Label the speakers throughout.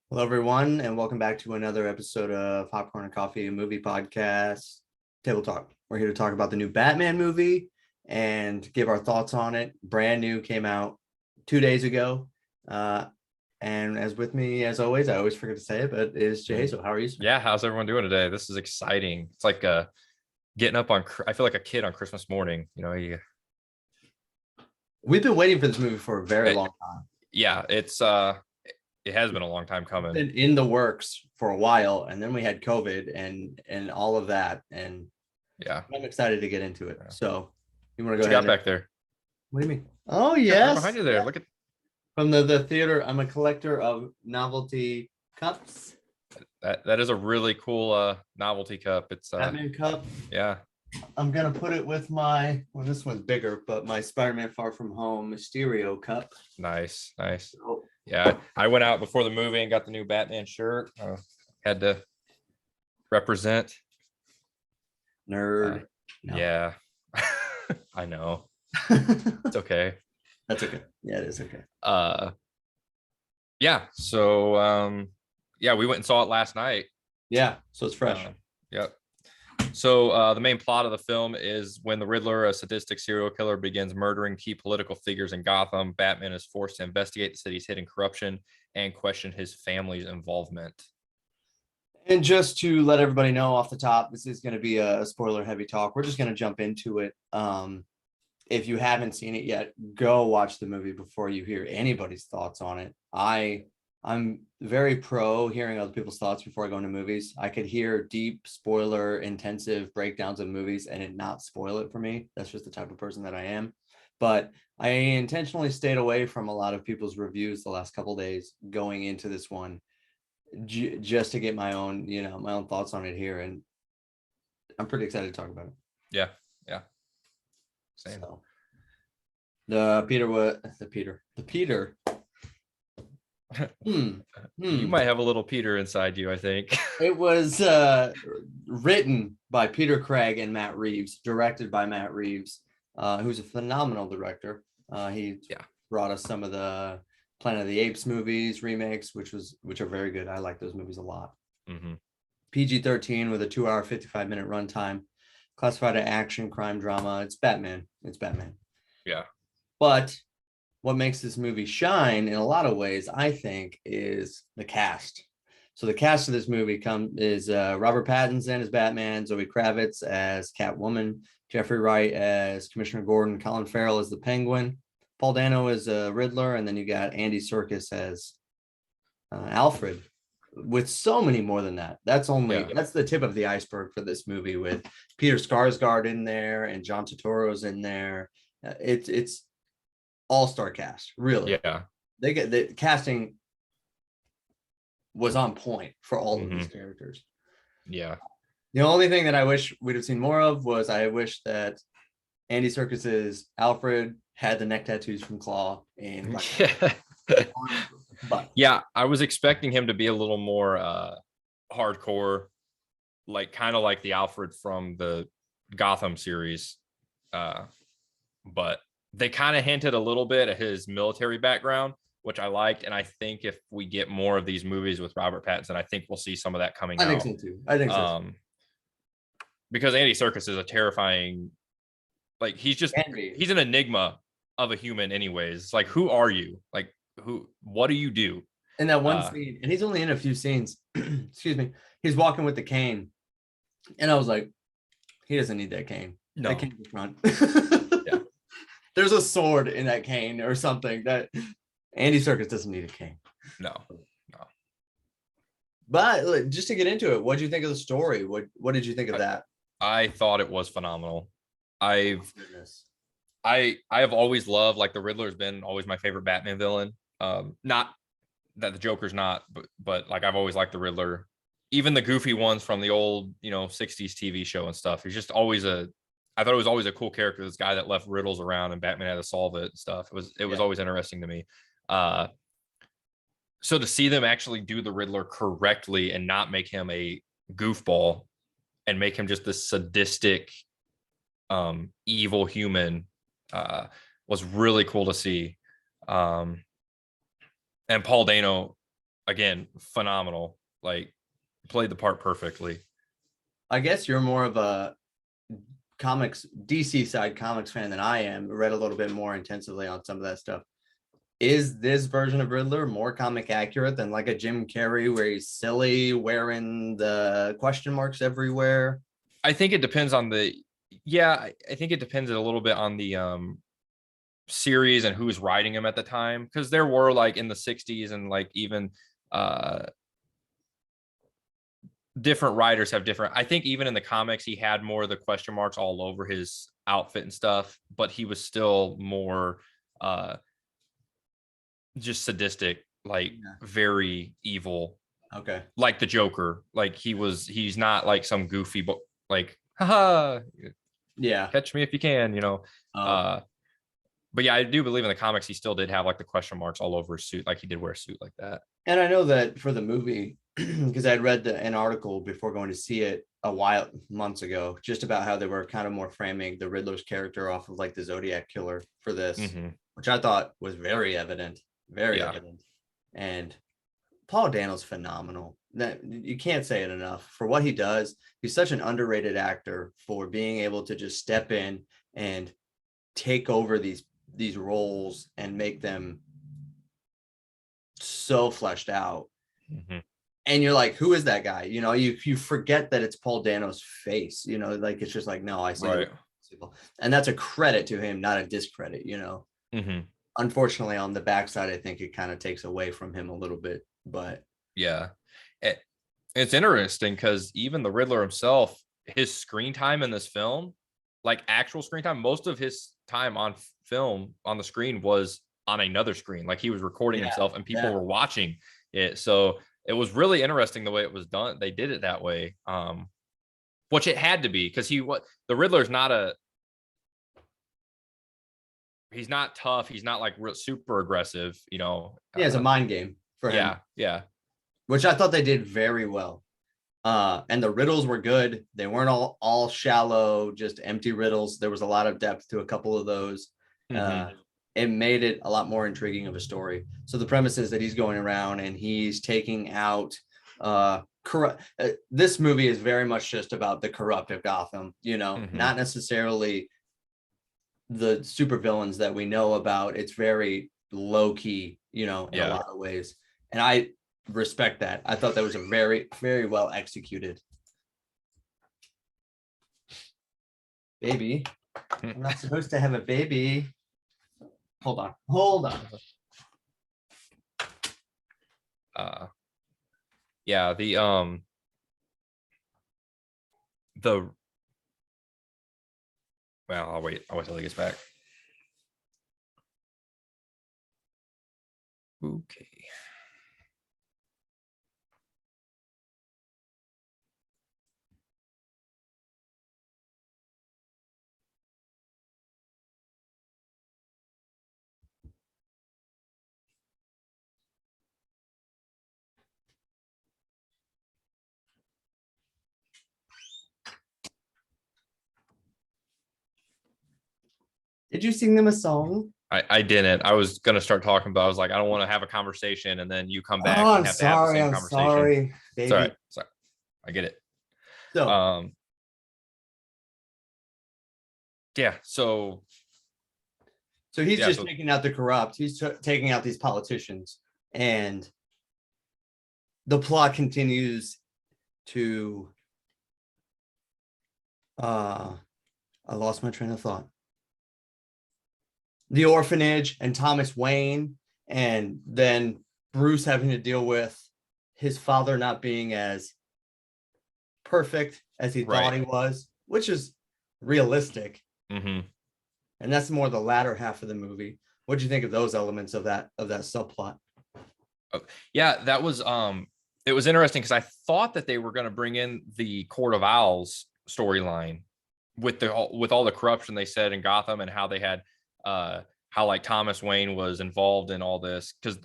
Speaker 1: Hello, everyone, and welcome back to another episode of Popcorn and Coffee, a movie podcast, Table Talk. We're here to talk about the new Batman movie and give our thoughts on it. Brand new, came out 2 days ago. And as with me, as always, I always forget to say it, but is Jay. So how are you, sir?
Speaker 2: Yeah, how's everyone doing today? This is exciting. It's like getting up on. I feel like a kid on Christmas morning.
Speaker 1: We've been waiting for this movie for a very long time.
Speaker 2: Yeah, it has been a long time coming.
Speaker 1: It's been in the works for a while, and then we had COVID and all of that, and
Speaker 2: yeah,
Speaker 1: I'm excited to get into it.
Speaker 2: Yeah.
Speaker 1: So you want to
Speaker 2: What
Speaker 1: go
Speaker 2: you
Speaker 1: ahead?
Speaker 2: got back there?
Speaker 1: What do you mean? Oh
Speaker 2: Yeah,
Speaker 1: yes,
Speaker 2: right behind you there. Look at
Speaker 1: from the theater. I'm a collector of novelty cups.
Speaker 2: that. That is a really cool novelty cup. It's
Speaker 1: Batman cup.
Speaker 2: yeah.
Speaker 1: I'm gonna put it with my, well, this one's bigger, but my Spider-Man Far From Home Mysterio cup.
Speaker 2: Nice.
Speaker 1: Oh,
Speaker 2: Yeah, I went out before the movie and got the new Batman shirt. Had to represent.
Speaker 1: nerd.
Speaker 2: No. Yeah, I know. It's okay.
Speaker 1: That's okay. Yeah, it is okay.
Speaker 2: Yeah. So yeah, we went and saw it last night.
Speaker 1: Yeah, so it's fresh.
Speaker 2: Yep. So the main plot of the film is when the Riddler, a sadistic serial killer, begins murdering key political figures in Gotham, Batman is forced to investigate the city's hidden corruption and question his family's involvement.
Speaker 1: And just to let everybody know off the top, this is going to be a spoiler heavy talk. We're just going to jump into it. If you haven't seen it yet, go watch the movie before you hear anybody's thoughts on it. I'm very pro hearing other people's thoughts before I go into movies. I could hear deep, spoiler intensive breakdowns of movies and it not spoil it for me. That's just the type of person that I am. But I intentionally stayed away from a lot of people's reviews the last couple of days going into this one, just to get my own, my own thoughts on it here. And I'm pretty excited to talk about it.
Speaker 2: Yeah. Same.
Speaker 1: So, the Peter.
Speaker 2: You might have a little Peter inside you, I think.
Speaker 1: It was written by Peter Craig and Matt Reeves, directed by Matt Reeves, who's a phenomenal director. He brought us some of the Planet of the Apes movies, remakes, which are very good. I like those movies a lot.
Speaker 2: Mm-hmm.
Speaker 1: PG-13 with a 2-hour, 55-minute runtime, classified as action, crime, drama. It's Batman.
Speaker 2: Yeah.
Speaker 1: But what makes this movie shine in a lot of ways, I think, is the cast. So the cast of this movie is Robert Pattinson as Batman, Zoe Kravitz as Catwoman, Jeffrey Wright as Commissioner Gordon, Colin Farrell as the Penguin, Paul Dano as Riddler, and then you got Andy Serkis as Alfred. With so many more than that. That's the tip of the iceberg for this movie, with Peter Skarsgård in there and John Turturro's in there. It's all-star cast, really.
Speaker 2: Yeah.
Speaker 1: They get the casting was on point for all of these characters.
Speaker 2: Yeah.
Speaker 1: The only thing that I wish we'd have seen more of was I wish that Andy Serkis's Alfred had the neck tattoos from Claw and
Speaker 2: but yeah, I was expecting him to be a little more hardcore, like kind of like the Alfred from the Gotham series. But they kind of hinted a little bit at his military background, which I liked. And I think if we get more of these movies with Robert Pattinson, I think we'll see some of that coming out.
Speaker 1: I think so too. I think so.
Speaker 2: Because Andy Serkis is a terrifying, like he's an enigma of a human anyways. It's like, who are you? Like, what do you do?
Speaker 1: In that one scene, and he's only in a few scenes, excuse me, he's walking with the cane. And I was like, he doesn't need that cane.
Speaker 2: No.
Speaker 1: That cane's in front.
Speaker 2: Yeah.
Speaker 1: There's a sword in that cane or something. That Andy Serkis doesn't need a cane.
Speaker 2: No.
Speaker 1: But just to get into it, what did you think of the story? What did you think of that?
Speaker 2: I thought it was phenomenal. I have always loved, like, the Riddler's been always my favorite Batman villain. Not that the Joker's not, but like I've always liked the Riddler. Even the goofy ones from the old, 60s TV show and stuff. He's just always I thought it was always a cool character, this guy that left riddles around and Batman had to solve it and stuff. It was always interesting to me. So to see them actually do the Riddler correctly and not make him a goofball and make him just this sadistic, evil human was really cool to see. And Paul Dano, again, phenomenal. Like, played the part perfectly.
Speaker 1: I guess you're more of a DC side comics fan than I am. Read a little bit more intensively on some of that stuff. Is this version of Riddler more comic accurate than like a Jim Carrey where he's silly, wearing the question marks everywhere?
Speaker 2: I think it depends on the I think it depends a little bit on the series and who's writing them at the time, because there were like in the 60s and like even different writers have different. I think even in the comics he had more of the question marks all over his outfit and stuff, but he was still more just sadistic, like very evil.
Speaker 1: Okay.
Speaker 2: Like the Joker. Like he's not like some goofy, but like, haha,
Speaker 1: yeah,
Speaker 2: catch me if you can, you know. But yeah, I do believe in the comics he still did have like the question marks all over his suit, like he did wear a suit like that.
Speaker 1: And I know that for the movie, because I had read an article before going to see it months ago, just about how they were kind of more framing the Riddler's character off of like the Zodiac killer for this, which I thought was very evident, evident. And Paul Dano's phenomenal. That you can't say it enough for what he does. He's such an underrated actor for being able to just step in and take over these roles and make them so fleshed out. And you're like, who is that guy? You know, you forget that it's Paul Dano's face, you know, like it's just like, no, I see. Right. And that's a credit to him, not a discredit, you know. Unfortunately, on the backside, I think it kind of takes away from him a little bit. But
Speaker 2: yeah, it's interesting because even the Riddler himself, his screen time in this film, like actual screen time, most of his time on film on the screen was on another screen. Like he was recording himself and people were watching it. So it was really interesting the way it was done. They did it that way, which it had to be because the Riddler's not he's not tough. He's not like super aggressive, you know.
Speaker 1: Yeah, it's a mind game for him.
Speaker 2: Yeah.
Speaker 1: Which I thought they did very well. And the riddles were good. They weren't all shallow, just empty riddles. There was a lot of depth to a couple of those. It made it a lot more intriguing of a story. So the premise is that he's going around and he's taking out corrupt. This movie is very much just about the corrupt of Gotham, you know, not necessarily the supervillains that we know about. It's very low key, you know, in a lot of ways. And I respect that. I thought that was a very, very well executed. Baby, I'm not supposed to have a baby. Hold on.
Speaker 2: Yeah, well, I'll wait till he gets back. Okay.
Speaker 1: Did you sing them a song?
Speaker 2: I didn't. I was gonna start talking, but I was like, I don't want to have a conversation, and then you come back
Speaker 1: and
Speaker 2: have to have the same conversation.
Speaker 1: Sorry, baby.
Speaker 2: It's all right. Sorry, I get it.
Speaker 1: So,
Speaker 2: yeah. So
Speaker 1: he's just taking out the corrupt. He's taking out these politicians, and the plot continues to. I lost my train of thought. The orphanage and Thomas Wayne, and then Bruce having to deal with his father not being as perfect as he thought he was, which is realistic. And that's more the latter half of the movie. What do you think of those elements of that subplot?
Speaker 2: Yeah, that was it was interesting because I thought that they were going to bring in the Court of Owls storyline with all the corruption they said in Gotham and how they had how like Thomas Wayne was involved in all this, because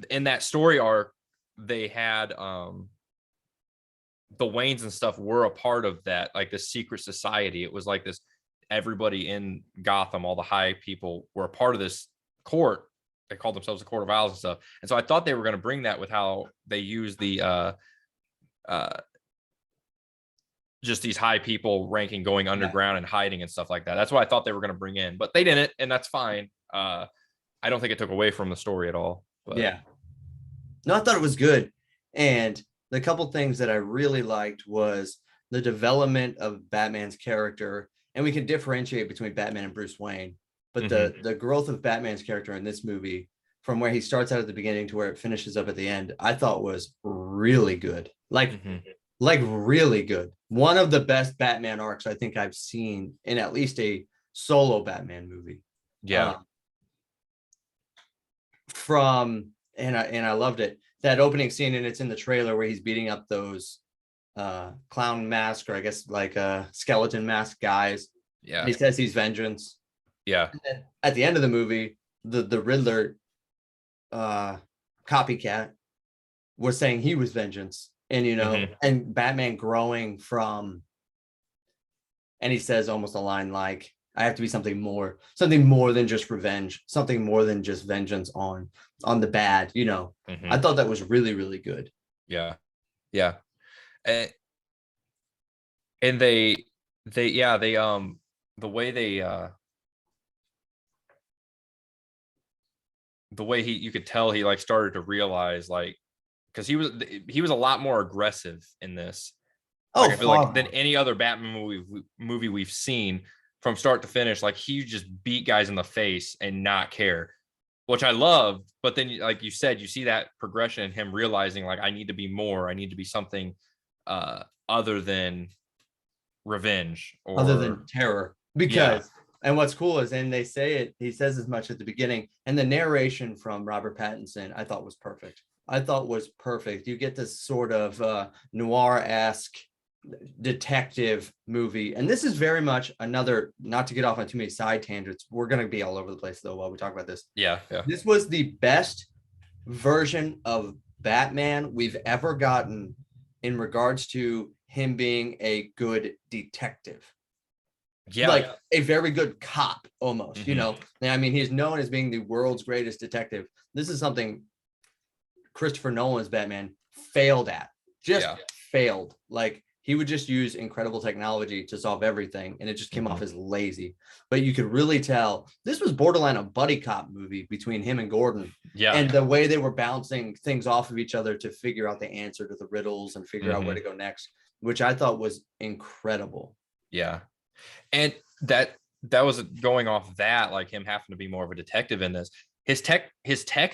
Speaker 2: in that story arc they had the Waynes and stuff were a part of that, like this secret society. It was like this, everybody in Gotham, all the high people were a part of this court they called themselves the Court of Owls and stuff. And so I thought they were going to bring that with how they use the just these high people ranking going underground and hiding and stuff like that. That's what I thought they were going to bring in, but they didn't, and that's fine. I don't think it took away from the story at all. But.
Speaker 1: Yeah. No, I thought it was good. And the couple things that I really liked was the development of Batman's character. And we can differentiate between Batman and Bruce Wayne. But the growth of Batman's character in this movie, from where he starts out at the beginning to where it finishes up at the end, I thought was really good. Like really good. One of the best Batman arcs I think I've seen in at least a solo Batman movie.
Speaker 2: Yeah.
Speaker 1: And I loved it. That opening scene, and it's in the trailer where he's beating up those clown mask, or I guess like skeleton mask guys.
Speaker 2: Yeah.
Speaker 1: And he says he's vengeance.
Speaker 2: Yeah.
Speaker 1: And then at the end of the movie, the Riddler copycat was saying he was vengeance. And and Batman growing from, and he says almost a line like, I have to be something more than just revenge, something more than just vengeance on the bad, I thought that was really, really good.
Speaker 2: Yeah. Yeah. And the way you could tell he like started to realize, like, because he was a lot more aggressive in this. Like, I feel like than any other Batman movie we've seen from start to finish. Like, he just beat guys in the face and not care, which I love. But then, like you said, you see that progression in him realizing, like, I need to be more. I need to be something other than revenge or
Speaker 1: other than terror. Because and what's cool is, and they say it, he says as much at the beginning, and the narration from Robert Pattinson I thought was perfect. You get this sort of noir-esque detective movie, and this is very much another, not to get off on too many side tangents, we're going to be all over the place though while we talk about this. This was the best version of Batman we've ever gotten in regards to him being a good detective, like a very good cop almost. I mean, he's known as being the world's greatest detective. This is something Christopher Nolan's Batman failed at, failed. Like, he would just use incredible technology to solve everything, and it just came off as lazy. But you could really tell this was borderline a buddy cop movie between him and Gordon. And the way they were bouncing things off of each other to figure out the answer to the riddles and figure out where to go next, which I thought was incredible.
Speaker 2: Yeah. And that was going off that, like, him having to be more of a detective in this. His tech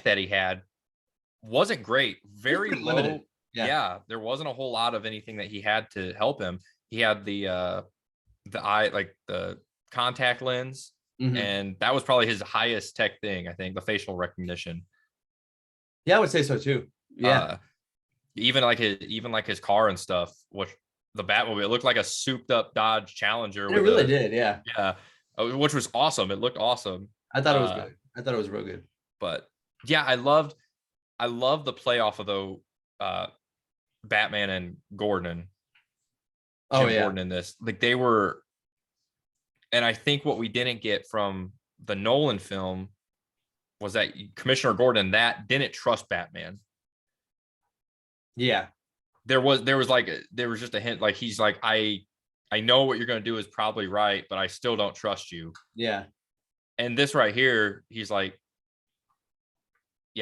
Speaker 2: that he had wasn't great, very low. Limited. There wasn't a whole lot of anything that he had to help him. He had the eye, like the contact lens, and that was probably his highest tech thing, I think, the facial recognition.
Speaker 1: I would say so too.
Speaker 2: Even like his car and stuff, which the Batmobile, it looked like a souped up Dodge Challenger.
Speaker 1: It really did.
Speaker 2: Which was awesome. It looked awesome.
Speaker 1: I thought it was good. I thought it was real good.
Speaker 2: But I loved the playoff of Batman and Gordon. Gordon in this, like, they were, and I think what we didn't get from the Nolan film was that Commissioner Gordon that didn't trust Batman. There was just a hint, like, he's like, I know what you're going to do is probably right, but I still don't trust you. And this right here, he's like,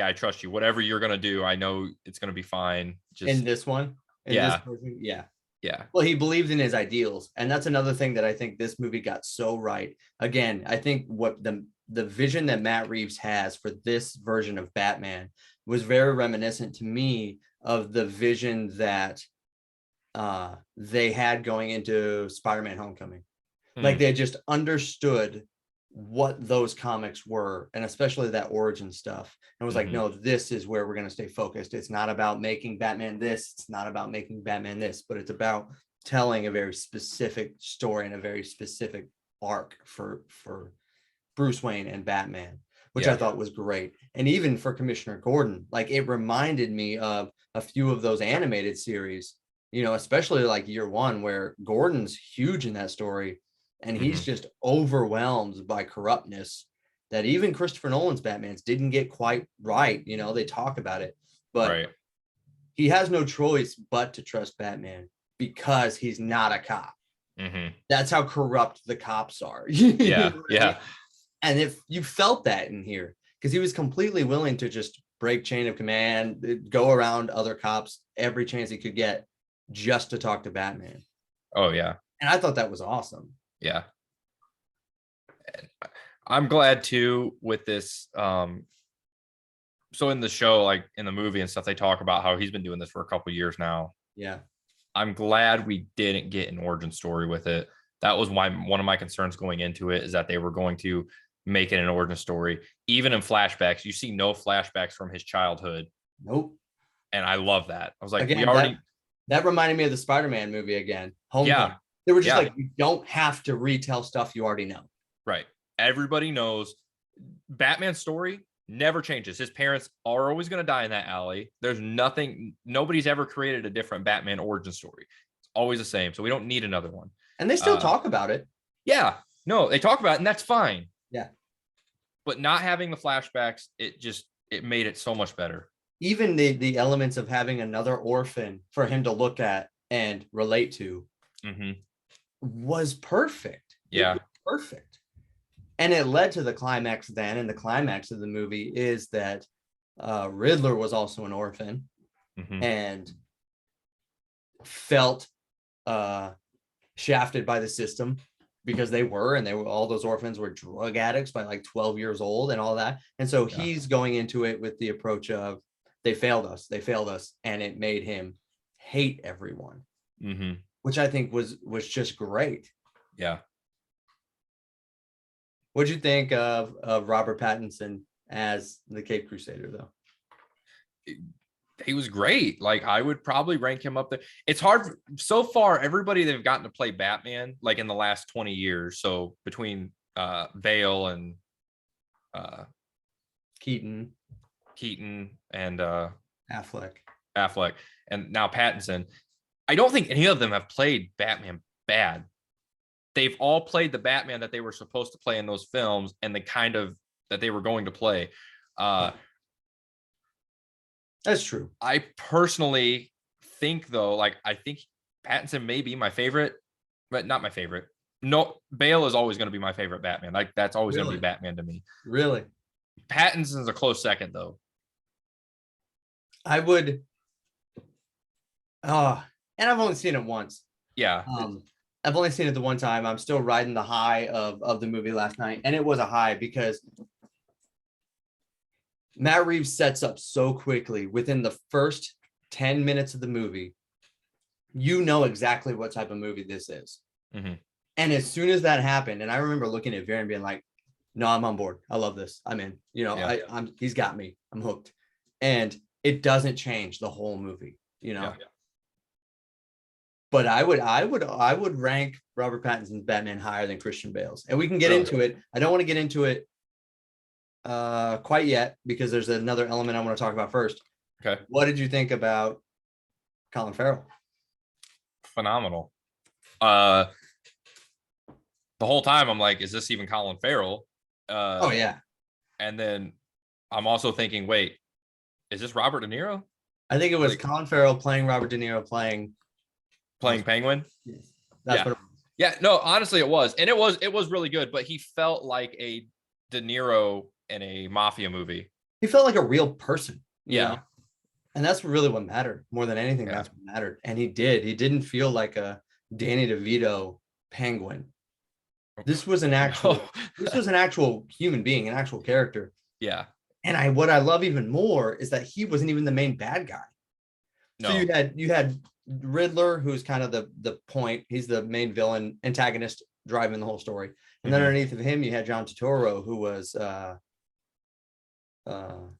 Speaker 2: I trust you. Whatever you're going to do, I know it's going to be fine. Just
Speaker 1: in this one. This person, Well, he believed in his ideals. And that's another thing that I think this movie got so right. Again, I think what the vision that Matt Reeves has for this version of Batman was very reminiscent to me of the vision that they had going into Spider-Man Homecoming. Like, they just understood what those comics were, and especially that origin stuff. And it was like, no, this is where we're going to stay focused. It's not about making Batman this. It's not about making Batman this, but it's about telling a very specific story and a very specific arc for Bruce Wayne and Batman, which I thought was great. And even for Commissioner Gordon, like, it reminded me of a few of those animated series, especially like Year One, where Gordon's huge in that story. And he's just overwhelmed by corruptness. that even Christopher Nolan's Batmans didn't get quite right. You know, they talk about it, but
Speaker 2: Right.
Speaker 1: he has no choice but to trust Batman because he's not a cop.
Speaker 2: Mm-hmm.
Speaker 1: That's how corrupt the cops are.
Speaker 2: Yeah. Yeah.
Speaker 1: And if you felt that in here, because he was completely willing to just break chain of command, go around other cops every chance he could get just to talk to Batman.
Speaker 2: Oh yeah.
Speaker 1: And I thought that was awesome.
Speaker 2: Yeah. I'm glad too with this. So in the show, like in the movie and stuff, they talk about how he's been doing this for a couple years now.
Speaker 1: Yeah.
Speaker 2: I'm glad we didn't get an origin story with it. That was one of my concerns going into it, is that they were going to make it an origin story. Even in flashbacks, you see no flashbacks from his childhood.
Speaker 1: Nope.
Speaker 2: And I love that. I was like,
Speaker 1: again,
Speaker 2: we already
Speaker 1: that reminded me of the Spider-Man movie again. Homecoming.
Speaker 2: Yeah.
Speaker 1: They were just
Speaker 2: Yeah.
Speaker 1: like, you don't have to retell stuff you already know.
Speaker 2: Right. Everybody knows Batman's story never changes. His parents are always going to die in that alley. There's nobody's ever created a different Batman origin story. It's always the same. So we don't need another one.
Speaker 1: And they still talk about it.
Speaker 2: Yeah. No, they talk about it, and that's fine.
Speaker 1: Yeah.
Speaker 2: But not having the flashbacks, it made it so much better.
Speaker 1: Even the elements of having another orphan for him to look at and relate to was perfect.
Speaker 2: Yeah.
Speaker 1: It was perfect. And it led to the climax then. And the climax of the movie is that Riddler was also an orphan and felt shafted by the system because they were all those orphans were drug addicts by like 12 years old and all that. And so he's going into it with the approach of they failed us. And it made him hate everyone, which I think was just great.
Speaker 2: Yeah.
Speaker 1: What'd you think of Robert Pattinson as the Caped Crusader, though?
Speaker 2: He was great. Like, I would probably rank him up there. It's hard. So far, everybody they've gotten to play Batman, like in the last 20 years. So between Bale and
Speaker 1: Keaton
Speaker 2: and
Speaker 1: Affleck,
Speaker 2: and now Pattinson, I don't think any of them have played Batman bad. They've all played the Batman that they were supposed to play in those films and the kind of that they were going to play.
Speaker 1: That's true.
Speaker 2: I personally think, though, like, I think Pattinson may be my favorite, but not my favorite. No, Bale is always going to be my favorite Batman. Like, that's always going to be Batman to me.
Speaker 1: Really?
Speaker 2: Pattinson's a close second, though.
Speaker 1: I would. And I've only seen it once.
Speaker 2: Yeah.
Speaker 1: I've only seen it the one time. I'm still riding the high of the movie last night. And it was a high because Matt Reeves sets up so quickly within the first 10 minutes of the movie. You know exactly what type of movie this is. And as soon as that happened, and I remember looking at Vera and being like, no, I'm on board. I love this. I'm in. You know, he's got me. I'm hooked. And it doesn't change the whole movie, you know. Yeah. But I would rank Robert Pattinson's Batman higher than Christian Bale's. And we can get into it. I don't want to get into it quite yet because there's another element I want to talk about first.
Speaker 2: Okay.
Speaker 1: What did you think about Colin Farrell?
Speaker 2: Phenomenal. The whole time I'm like, is this even Colin Farrell?
Speaker 1: Oh yeah.
Speaker 2: And then I'm also thinking, wait, is this Robert De Niro?
Speaker 1: I think it was Colin Farrell playing Robert De Niro playing
Speaker 2: Penguin.
Speaker 1: Yes. That's what it was.
Speaker 2: Yeah, no, honestly it was. And it was really good, but he felt like a De Niro in a mafia movie.
Speaker 1: He felt like a real person. You
Speaker 2: Yeah.
Speaker 1: know? And that's really what mattered more than anything. Yeah. That's what mattered. And he didn't feel like a Danny DeVito Penguin. This was an actual human being, an actual character.
Speaker 2: Yeah.
Speaker 1: And what I love even more is that he wasn't even the main bad guy. No. So you had Riddler, who's kind of the point. He's the main villain, antagonist driving the whole story. And then underneath of him, you had John Turturro, who was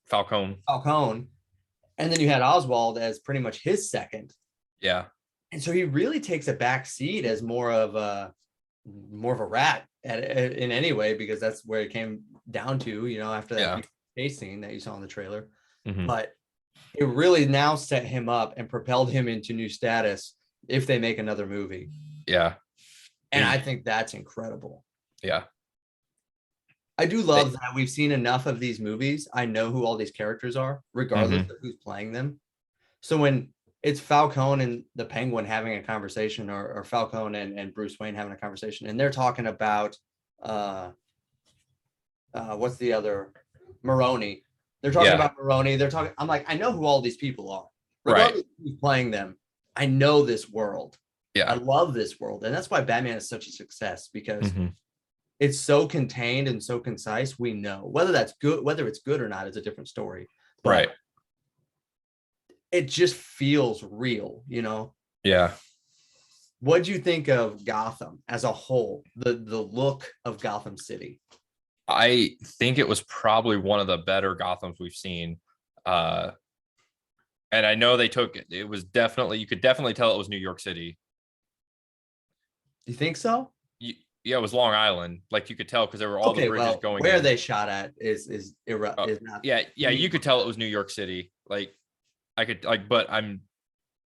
Speaker 2: Falcone.
Speaker 1: And then you had Oswald as pretty much his second.
Speaker 2: Yeah.
Speaker 1: And so he really takes a back seat as more of a rat in any way, because that's where it came down to, you know, after that chase scene that you saw in the trailer. But it really now set him up and propelled him into new status if they make another movie.
Speaker 2: Yeah.
Speaker 1: And I think that's incredible.
Speaker 2: Yeah.
Speaker 1: I do
Speaker 2: They,
Speaker 1: love that we've seen enough of these movies. I know who all these characters are, regardless
Speaker 2: Mhm.
Speaker 1: of who's playing them. So when it's Falcone and the Penguin having a conversation, or Falcone and Bruce Wayne having a conversation, and they're talking about uh what's the other, Maroni. They're talking
Speaker 2: Yeah,
Speaker 1: about Maroni. They're talking. I'm like, I know who all these people are,
Speaker 2: right.
Speaker 1: regardless of who's playing them. I know this world. I
Speaker 2: Yeah.
Speaker 1: love this world, and that's why Batman is such a success, because
Speaker 2: Mhm.
Speaker 1: it's so contained and so concise. We know whether that's good, whether it's good or not, is a different story.
Speaker 2: Right.
Speaker 1: But it just feels real, you know.
Speaker 2: Yeah.
Speaker 1: What do you think of Gotham as a whole? The look of Gotham City.
Speaker 2: I think it was probably one of the better Gothams we've seen. Uh, and I know they took it. It was definitely, you could definitely tell it was New York City.
Speaker 1: Do you think so?
Speaker 2: You, yeah, it was Long Island. Like you could tell because there were all the
Speaker 1: Okay,
Speaker 2: bridges
Speaker 1: well,
Speaker 2: going
Speaker 1: where
Speaker 2: in.
Speaker 1: they shot at is not
Speaker 2: Yeah,
Speaker 1: to
Speaker 2: yeah,
Speaker 1: me.
Speaker 2: you could tell it was New York City. Like I could like, but I don't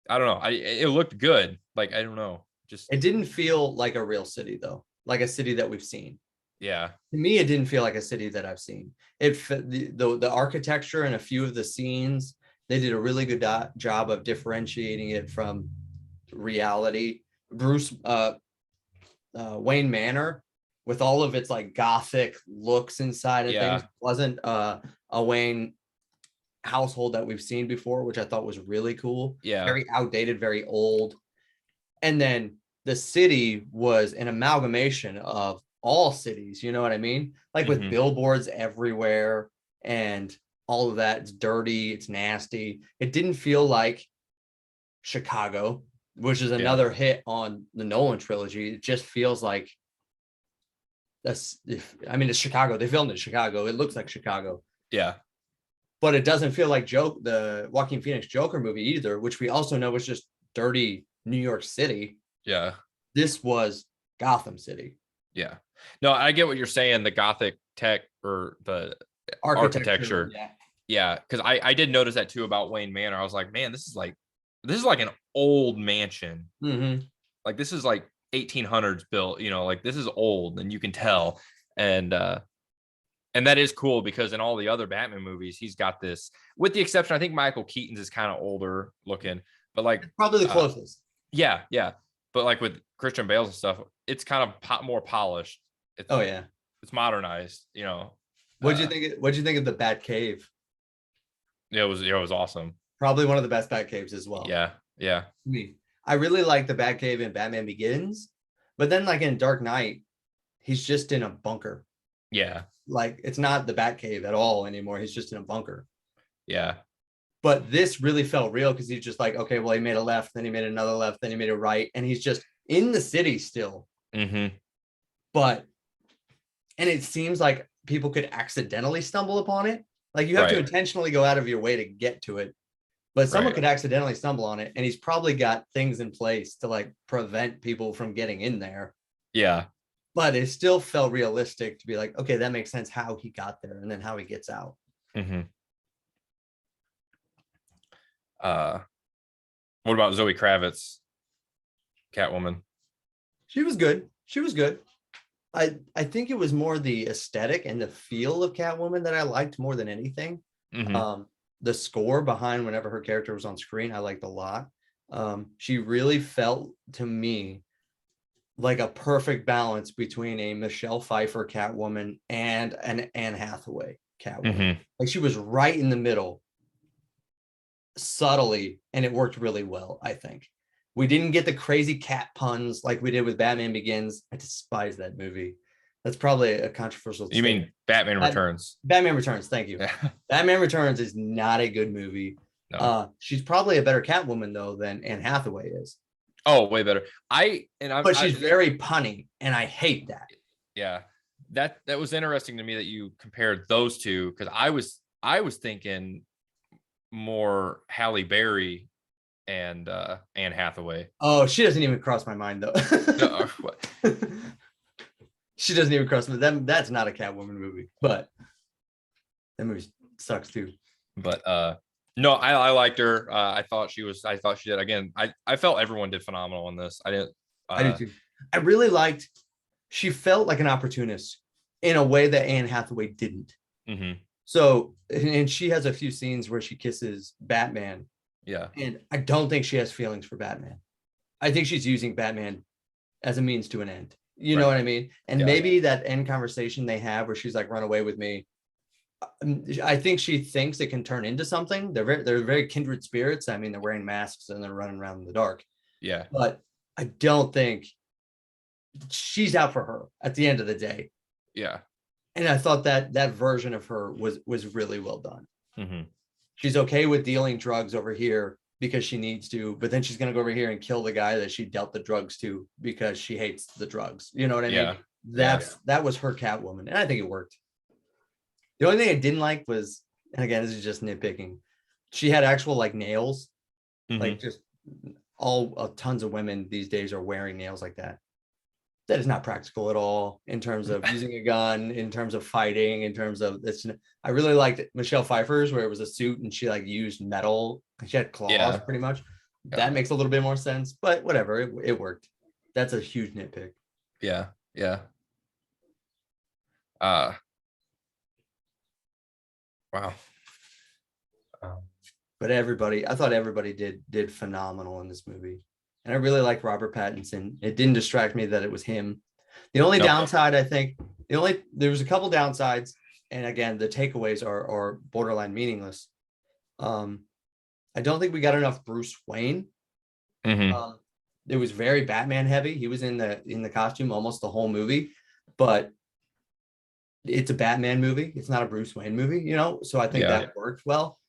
Speaker 2: know. It looked good. Like I don't know. Just
Speaker 1: It didn't feel like a real city though, like a city that we've seen.
Speaker 2: yeah,
Speaker 1: To me, it didn't feel like a city that I've seen. The architecture and a few of the scenes, they did a really good job of differentiating it from reality. Bruce Wayne Manor, with all of its like gothic looks inside and things,
Speaker 2: yeah,
Speaker 1: wasn't a Wayne household that we've seen before, which I thought was really cool.
Speaker 2: yeah,
Speaker 1: Very outdated, very old. And then the city was an amalgamation of all cities, you know what I mean? Like with
Speaker 2: hmm,
Speaker 1: billboards everywhere and all of that. It's dirty, it's nasty. It didn't feel like Chicago, which is
Speaker 2: yeah,
Speaker 1: another hit on the Nolan trilogy. It just feels like that's, if I mean, it's Chicago. They filmed in Chicago. It looks like Chicago,
Speaker 2: yeah,
Speaker 1: but it doesn't feel like the Joaquin Phoenix Joker movie either, which we also know was just dirty New York City.
Speaker 2: yeah,
Speaker 1: This was Gotham City.
Speaker 2: yeah. No, I get what you're saying. The Gothic tech or the
Speaker 1: Architecture,
Speaker 2: architecture.
Speaker 1: yeah.
Speaker 2: Yeah, because I did notice that too about Wayne Manor. I was like, man, this is like an old mansion.
Speaker 1: Mm-hmm.
Speaker 2: Like this is like 1800s built, like this is old and you can tell. And that is cool because in all the other Batman movies, he's got this, with the exception, I think Michael Keaton's is kind of older looking, but like,
Speaker 1: Probably the
Speaker 2: uh,
Speaker 1: closest.
Speaker 2: yeah, yeah. But like with Christian Bale's and stuff, it's kind of more polished. It's
Speaker 1: Oh yeah.
Speaker 2: it's modernized.
Speaker 1: What'd you
Speaker 2: Uh,
Speaker 1: think? What'd you think of the Bat Cave?
Speaker 2: it was awesome.
Speaker 1: Probably one of the best Bat Caves as well.
Speaker 2: Yeah, yeah,
Speaker 1: Me. I really like the Bat Cave in Batman Begins, but then like in Dark Knight, he's just in a bunker.
Speaker 2: yeah,
Speaker 1: Like it's not the Bat Cave at all anymore. He's just in a bunker.
Speaker 2: yeah,
Speaker 1: But this really felt real because he's just like, okay, well, he made a left, then he made another left, then he made a right, and he's just in the city still.
Speaker 2: mm-hmm.
Speaker 1: But and it seems like people could accidentally stumble upon it. Like you have to
Speaker 2: Right,
Speaker 1: intentionally go out of your way to get to it. But someone
Speaker 2: right,
Speaker 1: could accidentally stumble on it, and he's probably got things in place to like prevent people from getting in there.
Speaker 2: yeah.
Speaker 1: But it still felt realistic to be like, okay, that makes sense how he got there and then how he gets out.
Speaker 2: Mm-hmm. Uh, what about Zoe Kravitz, Catwoman?
Speaker 1: She was good. She was good. I think it was more the aesthetic and the feel of Catwoman that I liked more than anything.
Speaker 2: Mm-hmm.
Speaker 1: Um, the score behind whenever her character was on screen, I liked a lot. She really felt to me like a perfect balance between a Michelle Pfeiffer Catwoman and an Anne Hathaway Catwoman.
Speaker 2: Mm-hmm.
Speaker 1: Like she was right in the middle, subtly, and it worked really well, I think. We didn't get the crazy cat puns like we did with Batman Begins. I despise that movie. That's probably a controversial
Speaker 2: You
Speaker 1: statement.
Speaker 2: mean Batman Returns?
Speaker 1: Batman Returns, thank you.
Speaker 2: Yeah.
Speaker 1: Batman Returns is not a good movie.
Speaker 2: No.
Speaker 1: She's probably a better Catwoman though than Anne Hathaway is.
Speaker 2: Oh, way better.
Speaker 1: But she's very punny, and I hate that.
Speaker 2: Yeah. That was interesting to me that you compared those two because I was thinking more Halle Berry and Anne Hathaway.
Speaker 1: Oh, she doesn't even cross my mind though.
Speaker 2: No,
Speaker 1: She doesn't even cross my mind. That's not a Catwoman movie, but that movie sucks too.
Speaker 2: but no, I liked her. I thought she did again. I felt everyone did phenomenal in this. I didn't
Speaker 1: I do too. I really liked. She felt like an opportunist in a way that Anne Hathaway didn't.
Speaker 2: Mm-hmm.
Speaker 1: So, and she has a few scenes where she kisses Batman,
Speaker 2: Yeah.
Speaker 1: and I don't think she has feelings for Batman. I think she's using Batman as a means to an end. You know
Speaker 2: Right.
Speaker 1: what I mean? And
Speaker 2: Yeah.
Speaker 1: maybe that end conversation they have where she's like, run away with me. I think she thinks it can turn into something. They're very kindred spirits. I mean, they're wearing masks and they're running around in the dark.
Speaker 2: Yeah.
Speaker 1: But I don't think she's out for her at the end of the day.
Speaker 2: Yeah.
Speaker 1: And I thought that that version of her was really well done.
Speaker 2: Mm-hmm.
Speaker 1: She's okay with dealing drugs over here because she needs to, but then she's going to go over here and kill the guy that she dealt the drugs to because she hates the drugs. You know what I
Speaker 2: Yeah.
Speaker 1: mean? That was her Catwoman, and I think it worked. The only thing I didn't like was, and again, this is just nitpicking, she had actual like nails,
Speaker 2: Mm-hmm.
Speaker 1: like just all tons of women these days are wearing nails like that. That is not practical at all in terms of using a gun, in terms of fighting, in terms of this. I really liked Michelle Pfeiffer's where it was a suit and she like used metal. She had claws pretty much.
Speaker 2: Yeah.
Speaker 1: That makes a little bit more sense, but whatever, it worked. That's a huge nitpick.
Speaker 2: Yeah. Yeah. Wow.
Speaker 1: But I thought everybody did phenomenal in this movie. And I really like Robert Pattinson. It didn't distract me that it was him. The only downside, I think, there was a couple downsides, and again, the takeaways are borderline meaningless. I don't think we got enough Bruce Wayne.
Speaker 2: Mm-hmm.
Speaker 1: It was very Batman heavy. He was in the costume almost the whole movie, but it's a Batman movie. It's not a Bruce Wayne movie, you know? So I think that worked well.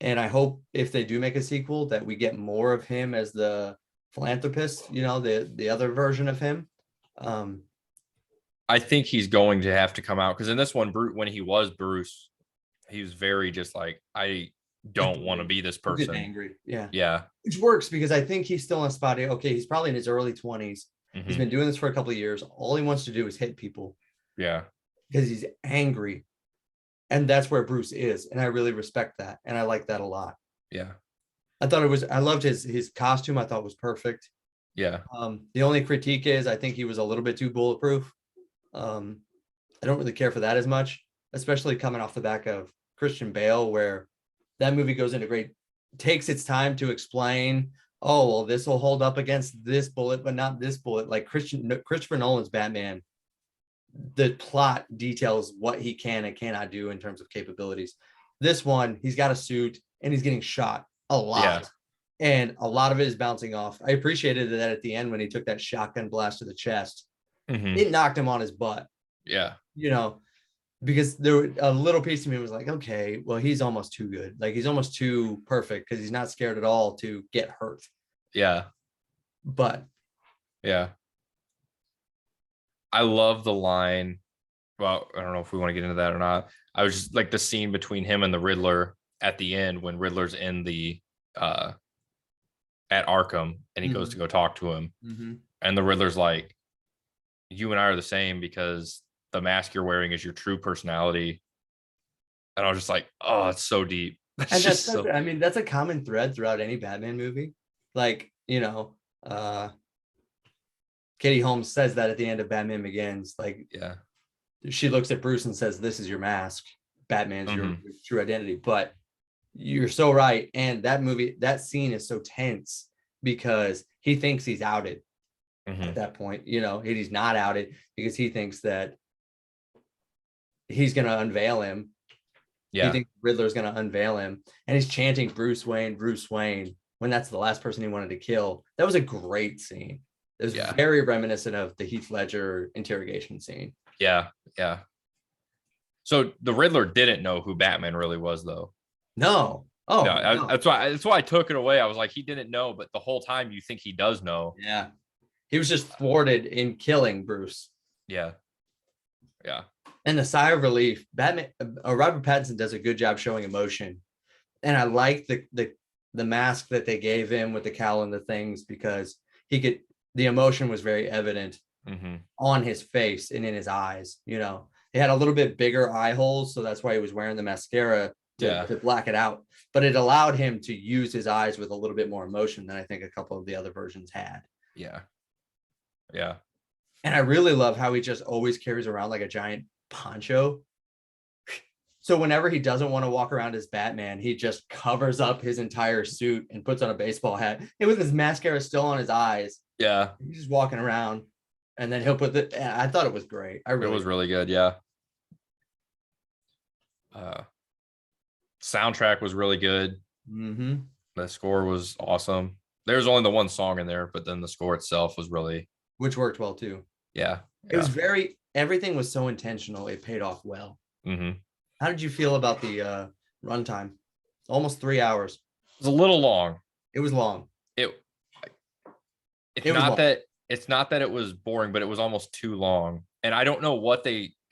Speaker 1: And I hope if they do make a sequel that we get more of him as the philanthropist, you know, the other version of him.
Speaker 2: I think he's going to have to come out because in this one, when he was Bruce, he was very just like, I don't want to be this person.
Speaker 1: Angry. Yeah.
Speaker 2: Yeah.
Speaker 1: Which works because I think he's still in a spot. Okay, he's probably in his early 20s.
Speaker 2: Mm-hmm.
Speaker 1: He's been doing this for a couple of years. All he wants to do is hit people.
Speaker 2: Yeah.
Speaker 1: Because he's angry. And that's where Bruce is. And I really respect that. And I like that a lot.
Speaker 2: Yeah.
Speaker 1: I loved his costume. I thought was perfect.
Speaker 2: Yeah.
Speaker 1: The only critique is I think he was a little bit too bulletproof. I don't really care for that as much, especially coming off the back of Christian Bale, where that movie goes into takes its time to explain, oh, well, this will hold up against this bullet, but not this bullet. Like Christopher Nolan's Batman, the plot details what he can and cannot do in terms of capabilities. This one, he's got a suit and he's getting shot a lot. Yeah. And a lot of it is bouncing off. I appreciated that at the end when he took that shotgun blast to the chest. Mm-hmm. It knocked him on his butt.
Speaker 2: Yeah.
Speaker 1: You know, because there a little piece of me was like, okay, well, he's almost too good. Like he's almost too perfect because he's not scared at all to get hurt.
Speaker 2: Yeah.
Speaker 1: But
Speaker 2: yeah. I love the line. Well, I don't know if we want to get into that or not. I was just like the scene between him and the Riddler at the end when Riddler's in the at Arkham and he goes to go talk to him. Mm-hmm. And the Riddler's like, you and I are the same because the mask you're wearing is your true personality. And I was just like, oh, it's so deep.
Speaker 1: I mean, that's a common thread throughout any Batman movie. Like, you know, Katie Holmes says that at the end of Batman Begins. Like,
Speaker 2: yeah,
Speaker 1: she looks at Bruce and says, this is your mask. Batman's your true identity. But you're so right. And that scene is so tense because he thinks he's outed at that point. You know, he's not outed because he thinks that he's going to unveil him.
Speaker 2: Yeah.
Speaker 1: He thinks Riddler's going to unveil him. And he's chanting Bruce Wayne, when that's the last person he wanted to kill. That was a great scene. It was very reminiscent of the Heath Ledger interrogation scene.
Speaker 2: Yeah. Yeah. So the Riddler didn't know who Batman really was, though.
Speaker 1: No. Oh,
Speaker 2: no. That's why I took it away. I was like, he didn't know, but the whole time you think he does know.
Speaker 1: Yeah. He was just thwarted in killing Bruce.
Speaker 2: Yeah. Yeah.
Speaker 1: And the sigh of relief, Robert Pattinson does a good job showing emotion. And I like the mask that they gave him with the cowl and the things because the emotion was very evident on his face and in his eyes. You know, he had a little bit bigger eye holes. So that's why he was wearing the mascara to black it out. But it allowed him to use his eyes with a little bit more emotion than I think a couple of the other versions had.
Speaker 2: Yeah. Yeah.
Speaker 1: And I really love how he just always carries around like a giant poncho. So whenever he doesn't want to walk around as Batman, he just covers up his entire suit and puts on a baseball hat. And with his mascara still on his eyes,
Speaker 2: Yeah,
Speaker 1: he's just walking around. And then he'll put I thought it was great.
Speaker 2: it was really good. Yeah. Soundtrack was really good.
Speaker 1: Mm-hmm.
Speaker 2: The score was awesome. There's only the one song in there, but then the score itself was really,
Speaker 1: Which worked well too.
Speaker 2: yeah.
Speaker 1: It was everything was so intentional. It paid off well.
Speaker 2: Mm-hmm.
Speaker 1: How did you feel about the runtime? Almost 3 hours.
Speaker 2: It was a little long.
Speaker 1: It was long.
Speaker 2: It's
Speaker 1: It was
Speaker 2: not
Speaker 1: long.
Speaker 2: that it's not that it was boring, but it was almost too long. And I don't know what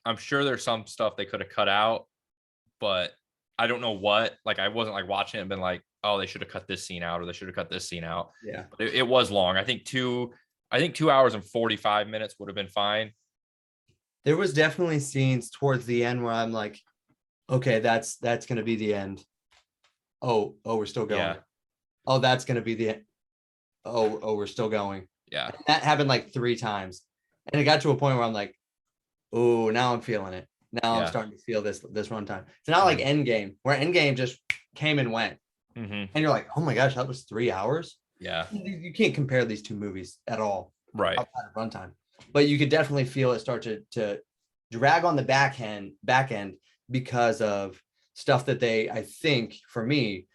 Speaker 2: I'm sure there's some stuff they could have cut out, but I don't know what. Like, I wasn't like watching it and been like, oh, they should have cut this scene out or they should have cut this scene out.
Speaker 1: Yeah.
Speaker 2: But it was long. I think 2 hours and 45 minutes would have been fine.
Speaker 1: There was definitely scenes towards the end where I'm like, okay, that's gonna be the end. Oh, we're still going.
Speaker 2: Yeah.
Speaker 1: Oh, that's gonna be the end. Oh, we're still going.
Speaker 2: Yeah.
Speaker 1: And that happened like 3 times. And it got to a point where I'm like, oh, now I'm feeling it. Now I'm starting to feel this runtime. It's not like Endgame, where Endgame just came and went.
Speaker 2: Mm-hmm.
Speaker 1: And you're like, oh my gosh, that was 3 hours.
Speaker 2: Yeah.
Speaker 1: You can't compare these two movies at all.
Speaker 2: Right.
Speaker 1: Outside of runtime. But you could definitely feel it start to drag on the back end because of stuff that they, I think, for me,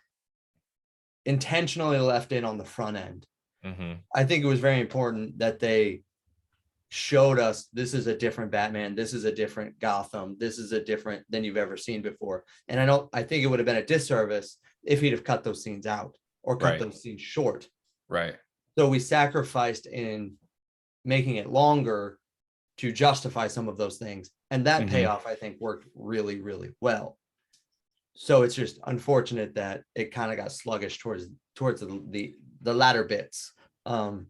Speaker 1: intentionally left in on the front end.
Speaker 2: Mm-hmm.
Speaker 1: I think it was very important that they showed us this is a different Batman, this is a different Gotham, this is a different than you've ever seen before. And I think it would have been a disservice if he'd have cut those scenes out or cut those scenes short.
Speaker 2: Right.
Speaker 1: So we sacrificed in making it longer to justify some of those things. And that payoff, I think, worked really, really well. So it's just unfortunate that it kind of got sluggish towards the latter bits. But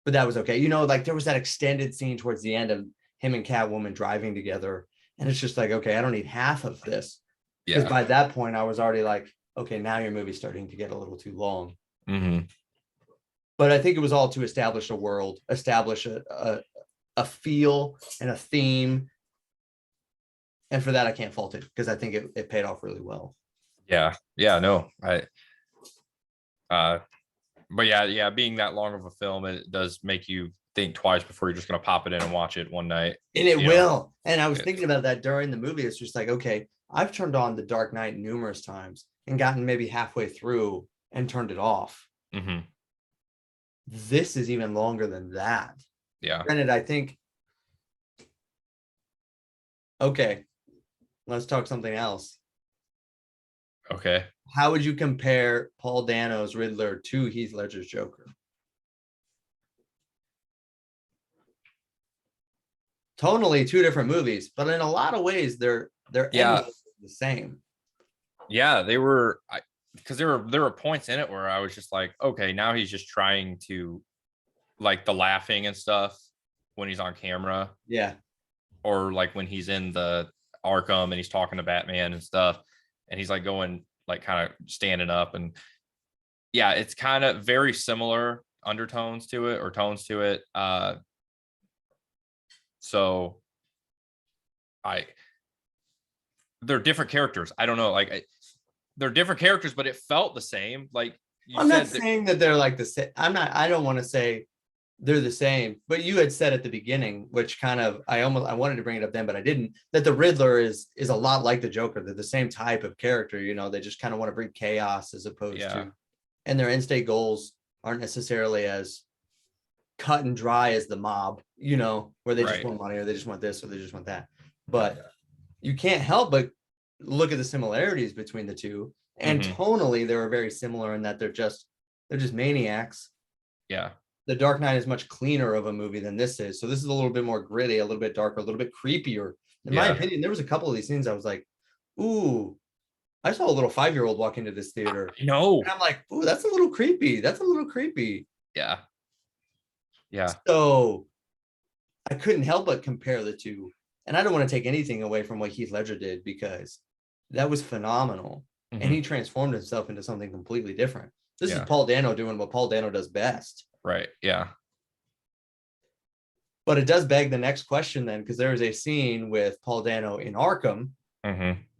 Speaker 1: that was okay. Like there was that extended scene towards the end of him and Catwoman driving together. And it's just like, okay, I don't need half of this. Because by that point, I was already like, okay, now your movie's starting to get a little too long.
Speaker 2: Mm-hmm.
Speaker 1: But I think it was all to establish a world, establish a feel and a theme. And for that, I can't fault it because I think it paid off really well.
Speaker 2: Yeah. No, but yeah, being that long of a film, it does make you think twice before you're just going to pop it in and watch it one night.
Speaker 1: And it will. And I was thinking about that during the movie. It's just like, okay, I've turned on The Dark Knight numerous times and gotten maybe halfway through and turned it off.
Speaker 2: Mm-hmm.
Speaker 1: This is even longer than that.
Speaker 2: Yeah.
Speaker 1: Granted, I think, okay, let's talk something else.
Speaker 2: Okay.
Speaker 1: How would you compare Paul Dano's Riddler to Heath Ledger's Joker? Tonally, 2 different movies, but in a lot of ways, they're the same.
Speaker 2: Yeah, they were, because there were points in it where I was just like, okay, now he's just trying to, like, the laughing and stuff when he's on camera.
Speaker 1: Yeah.
Speaker 2: Or like when he's in the Arkham and he's talking to Batman and stuff, and he's like going, like, kind of standing up, and yeah, it's kind of very similar undertones to it or tones to it. So they're different characters. I don't know, like, they're different characters, but it felt the same. Like,
Speaker 1: I'm not saying that they're like the same. I don't want to say they're the same, but you had said at the beginning, which kind of, I wanted to bring it up then, but I didn't, that the Riddler is a lot like the Joker. They're the same type of character. They just kind of want to bring chaos as opposed to, and their end state goals aren't necessarily as cut and dry as the mob, where they just want money or they just want this or they just want that. But you can't help but look at the similarities between the two. And tonally, they were very similar in that they're just maniacs.
Speaker 2: Yeah.
Speaker 1: The Dark Knight is much cleaner of a movie than this is. So this is a little bit more gritty, a little bit darker, a little bit creepier. In my opinion, there was a couple of these scenes I was like, ooh, I saw a little 5-year-old walk into this theater.
Speaker 2: No.
Speaker 1: And I'm like, ooh, that's a little creepy. That's a little creepy.
Speaker 2: Yeah. Yeah.
Speaker 1: So I couldn't help but compare the two. And I don't want to take anything away from what Heath Ledger did because that was phenomenal. And he transformed himself into something completely different. This is Paul Dano doing what Paul Dano does best.
Speaker 2: Right. Yeah.
Speaker 1: But it does beg the next question then, because there is a scene with Paul Dano in Arkham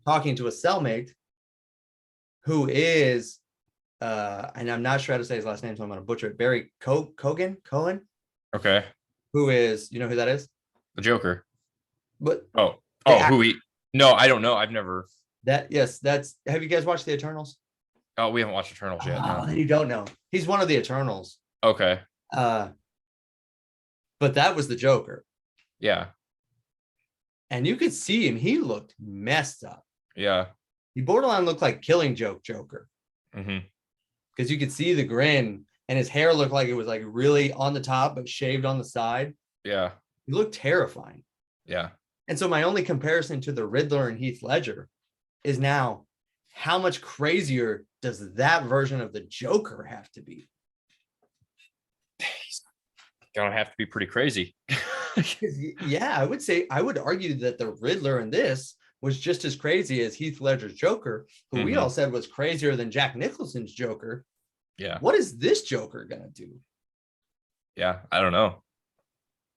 Speaker 1: talking to a cellmate who is, and I'm not sure how to say his last name, so I'm going to butcher it. Barry Cohen,
Speaker 2: Okay.
Speaker 1: who is, you know who that is?
Speaker 2: The Joker.
Speaker 1: But
Speaker 2: who he? No, I don't know. I've never.
Speaker 1: That's. Have you guys watched the Eternals?
Speaker 2: Oh, we haven't watched Eternals yet. No.
Speaker 1: You don't know. He's one of the Eternals.
Speaker 2: Okay.
Speaker 1: But that was the Joker.
Speaker 2: Yeah.
Speaker 1: And you could see him. He looked messed up.
Speaker 2: Yeah.
Speaker 1: He borderline looked like Killing Joke Joker. Because you could see the grin, and his hair looked like it was like really on the top, but shaved on the side.
Speaker 2: Yeah.
Speaker 1: He looked terrifying.
Speaker 2: Yeah.
Speaker 1: And so my only comparison to the Riddler and Heath Ledger is now, how much crazier does that version of the Joker have to be?
Speaker 2: He's gonna have to be pretty crazy.
Speaker 1: Yeah, I would argue that the Riddler in this was just as crazy as Heath Ledger's Joker, who we all said was crazier than Jack Nicholson's Joker.
Speaker 2: Yeah.
Speaker 1: What is this Joker gonna do?
Speaker 2: Yeah, I don't know.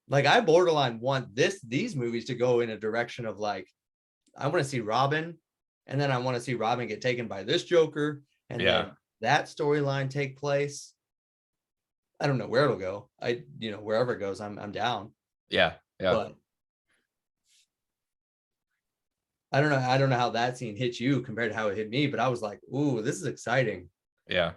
Speaker 1: Like, I borderline want these movies to go in a direction of like, I want to see Robin, and then I want to see Robin get taken by this Joker, and then that storyline take place. I don't know where it'll go. Wherever it goes, I'm down.
Speaker 2: Yeah. Yeah.
Speaker 1: But I don't know how that scene hit you compared to how it hit me, but I was like, ooh, this is exciting.
Speaker 2: Yeah.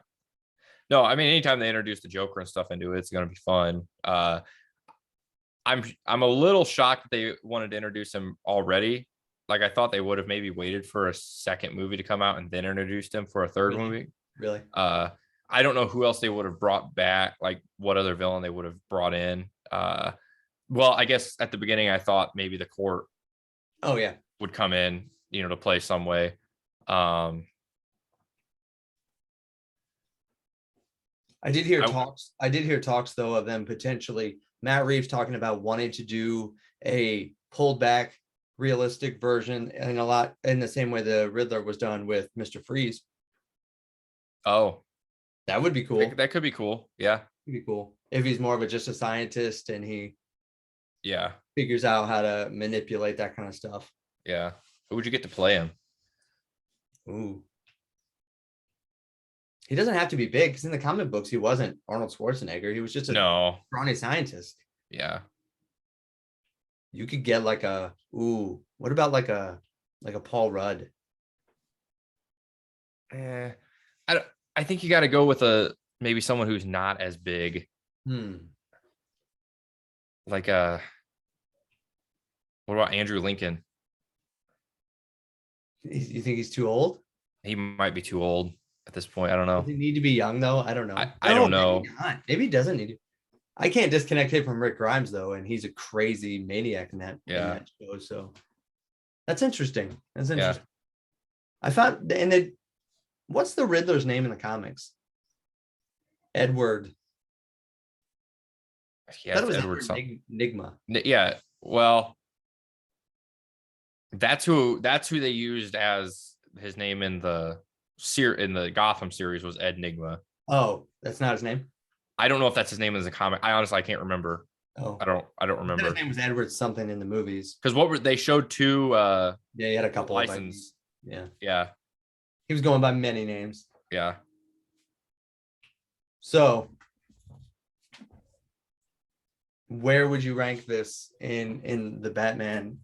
Speaker 2: No, I mean, anytime they introduce the Joker and stuff into it, it's gonna be fun. I'm a little shocked that they wanted to introduce him already. Like, I thought they would have maybe waited for a second movie to come out and then introduced him for a third movie.
Speaker 1: Really?
Speaker 2: I don't know who else they would have brought back, like what other villain they would have brought in. Well, I guess at the beginning I thought maybe the Court would come in, to play some way.
Speaker 1: I did hear talks though of them potentially, Matt Reeves talking about wanting to do a pulled back realistic version, and a lot in the same way the Riddler was done with Mr. Freeze.
Speaker 2: Oh,
Speaker 1: that would be cool.
Speaker 2: That could be cool. Yeah.
Speaker 1: It'd be cool if he's more of just a scientist and he figures out how to manipulate that kind of stuff.
Speaker 2: Yeah. Who would you get to play him?
Speaker 1: Ooh. He doesn't have to be big, because in the comic books he wasn't Arnold Schwarzenegger. He was just a scrawny scientist.
Speaker 2: Yeah.
Speaker 1: You could get what about like a Paul Rudd?
Speaker 2: I think you got to go with maybe someone who's not as big. Like what about Andrew Lincoln?
Speaker 1: You think he's too old?
Speaker 2: He might be too old at this point. I don't know.
Speaker 1: Does he need to be young though? I don't know.
Speaker 2: I don't know.
Speaker 1: Maybe he doesn't need to. I can't disconnect him from Rick Grimes though, and he's a crazy maniac in that show. So that's interesting.
Speaker 2: Yeah.
Speaker 1: I found, what's the Riddler's name in the comics? Edward.
Speaker 2: Yeah,
Speaker 1: it was
Speaker 2: Edward
Speaker 1: Enigma.
Speaker 2: Yeah. Well, that's who they used as his name in the Gotham series was Ed Nigma.
Speaker 1: Oh, that's not his name?
Speaker 2: I don't know if that's his name in the comic. I can't remember.
Speaker 1: Oh,
Speaker 2: I don't remember.
Speaker 1: His name was Edward something in the movies.
Speaker 2: Because they showed two
Speaker 1: he had a couple
Speaker 2: license. Yeah.
Speaker 1: He was going by many names.
Speaker 2: Yeah.
Speaker 1: So where would you rank this in the Batman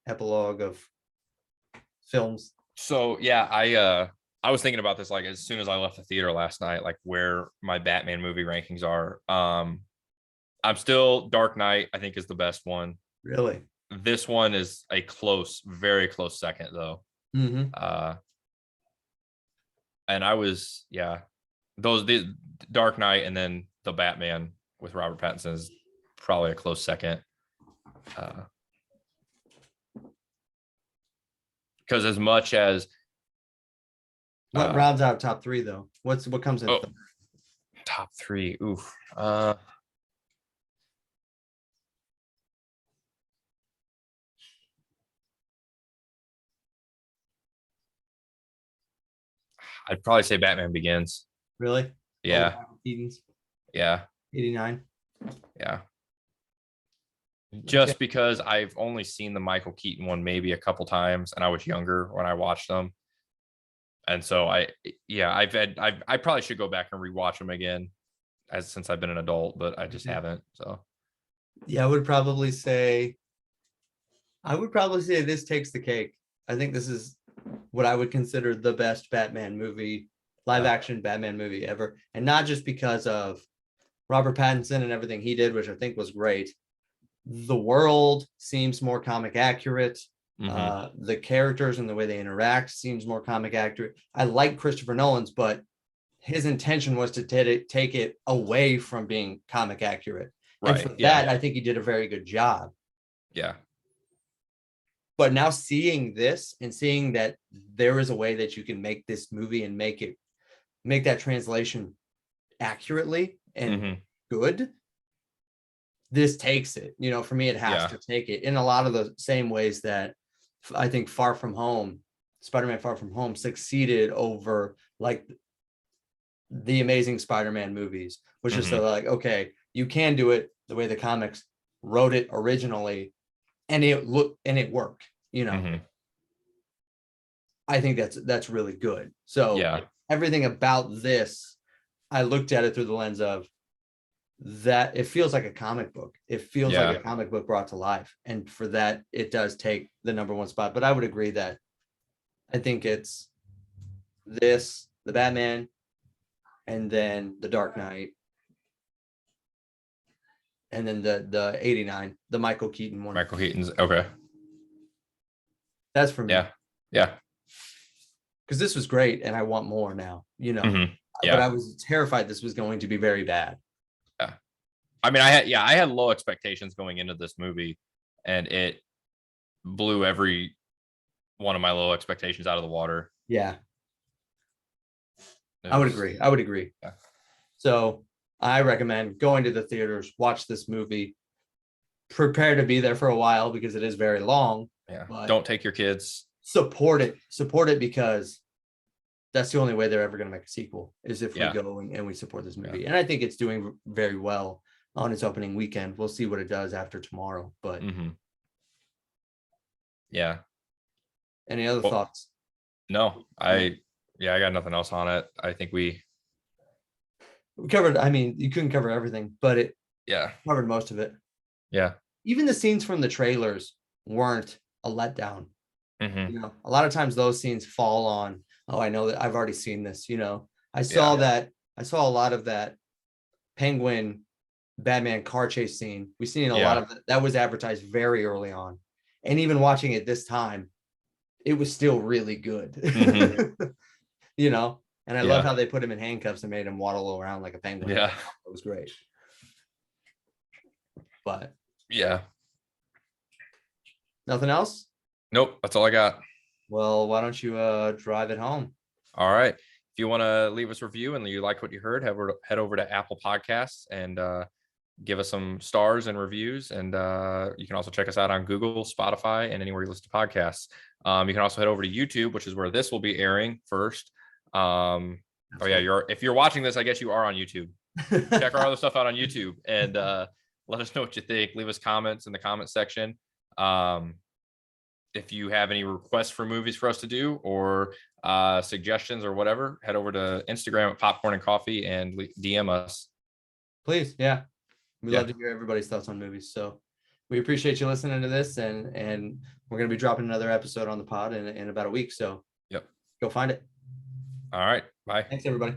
Speaker 1: epilogue of films?
Speaker 2: So yeah, I was thinking about this like as soon as I left the theater last night, like where my Batman movie rankings are. I'm still Dark Knight, I think, is the best one.
Speaker 1: Really?
Speaker 2: This one is a very close second though. And I was, the Dark Knight and then the Batman with Robert Pattinson is probably a close second. Because as much as
Speaker 1: what rounds out top three though? What comes in
Speaker 2: top three? Oof. I'd probably say Batman Begins.
Speaker 1: Really?
Speaker 2: Yeah.
Speaker 1: Keaton's?
Speaker 2: Yeah.
Speaker 1: 89.
Speaker 2: Yeah. just because I've only seen the Michael Keaton one maybe a couple times, and I was younger when I watched them. And so I probably should go back and rewatch them again since I've been an adult, but I just haven't. So
Speaker 1: yeah, I would probably say this takes the cake. I think this is what I would consider the best Batman movie, live action Batman movie ever. And not just because of Robert Pattinson and everything he did, which I think was great. The world seems more comic accurate. The characters and the way they interact seems more comic accurate. I like Christopher Nolan's, but his intention was to take it away from being comic accurate. And for that, I think he did a very good job.
Speaker 2: Yeah.
Speaker 1: But now seeing this and seeing that there is a way that you can make this movie and make that translation accurately and good, this takes it. You know, for me, it has to take it in a lot of the same ways that I think Spider-Man Far From Home succeeded over like the Amazing Spider-Man movies, which is like, okay, you can do it the way the comics wrote it originally, and it worked, you know. I think that's really good. So everything about this, I looked at it through the lens of that it feels like a comic book. It feels like a comic book brought to life. And for that, it does take the number one spot. But I would agree that I think it's this, the Batman, and then the Dark Knight, and then the 89, the Michael Keaton one.
Speaker 2: Michael Keaton's okay.
Speaker 1: That's for me.
Speaker 2: Yeah.
Speaker 1: Because this was great, and I want more now, you know. But I was terrified this was going to be very bad.
Speaker 2: Yeah. I mean, I had low expectations going into this movie, and it blew every one of my low expectations out of the water.
Speaker 1: Yeah. I would agree.
Speaker 2: Yeah.
Speaker 1: So I recommend going to the theaters, watch this movie, prepare to be there for a while because it is very long.
Speaker 2: Yeah. Don't take your kids.
Speaker 1: Support it because that's the only way they're ever going to make a sequel is if we go and we support this movie. And I think it's doing very well on its opening weekend. We'll see what it does after tomorrow, but
Speaker 2: yeah.
Speaker 1: Any other thoughts?
Speaker 2: No, I got nothing else on it. I think we
Speaker 1: covered, I mean, you couldn't cover everything, but it covered most of it.
Speaker 2: Yeah.
Speaker 1: Even the scenes from the trailers weren't a letdown. You know, a lot of times those scenes fall on, oh, I know that I've already seen this, you know. I saw a lot of that Penguin Batman car chase scene. We've seen a lot of that was advertised very early on. And even watching it this time, it was still really good. You know, and I love how they put him in handcuffs and made him waddle around like a penguin.
Speaker 2: Yeah.
Speaker 1: It was great. But nothing else?
Speaker 2: Nope, that's all I got.
Speaker 1: Well, why don't you drive it home?
Speaker 2: All right. If you want to leave us a review and you like what you heard, head over to Apple Podcasts and give us some stars and reviews. And you can also check us out on Google, Spotify, and anywhere you listen to podcasts. You can also head over to YouTube, which is where this will be airing first. If you're watching this, I guess you are on YouTube. Check our other stuff out on YouTube and let us know what you think. Leave us comments in the comment section. If you have any requests for movies for us to do or suggestions or whatever, head over to Instagram at Popcorn and Coffee and DM us.
Speaker 1: Please. Yeah. We love to hear everybody's thoughts on movies. So we appreciate you listening to this, and we're going to be dropping another episode on the pod in about a week. So go find it.
Speaker 2: All right. Bye.
Speaker 1: Thanks, everybody.